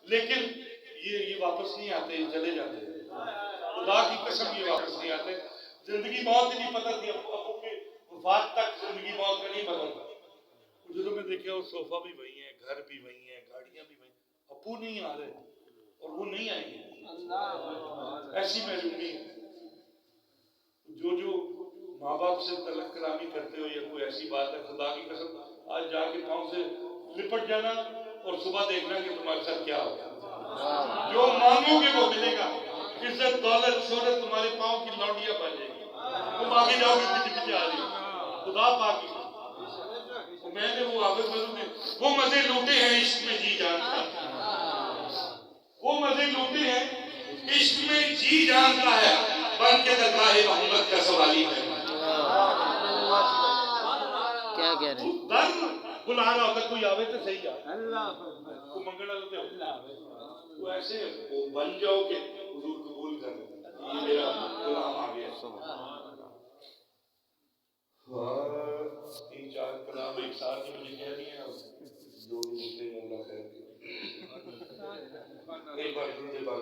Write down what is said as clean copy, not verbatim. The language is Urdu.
لیکن یہ واپس نہیں آتے، یہ چلے جاتے ہیں، خدا کی قسم یہ واپس نہیں آتے. زندگی موت ہی نہیں پتہ تھی، ابو کے وفات تک زندگی موت کا نہیں پتہ تھا. جب میں دیکھا وہ صوفہ بھی وہی ہے، گھر بھی وہی ہے، گاڑیاں بھی وہی، ابو نہیں آ رہے اور وہ نہیں آئیں گے. ایسی محرومی ہے. جو ماں باپ سے تعلق کلامی کرتے ہو یا کوئی ایسی بات ہے، خدا کی قسم آج جا کے پاؤں سے لپٹ جانا اور صبح دیکھنا کہ تمہارے ساتھ کیا ہوگا. جو مانگو گے وہ ملے گا. عزت دولت شہرت تمہارے پاؤں کی لونڈیاں بن جائے گی، تم آگے جاؤ گے پیچھے پیچھے آ رہی. خدا پاک کی میں نے وہ حافظ مدو نے وہ مزے لوٹے ہیں عشق میں جی جان کا، وہ مزے لوٹے ہیں عشق میں جی جان کا ہے، بن کے درگاہ محمد کا سوالی ہے. کیا کہہ رہے ہیں؟ در بلانا ہوتا کوئی آوے تو صحیح آ کو منگل ہوتے ہو تو ایسے بن جاؤ کہ حضور قبول کر یہ میرا غلام آ گیا. تین چار کلام ایک ساتھ مجھے کہہ رہی ہیں جو مسلم اللہ خیر ایک بار درود پاک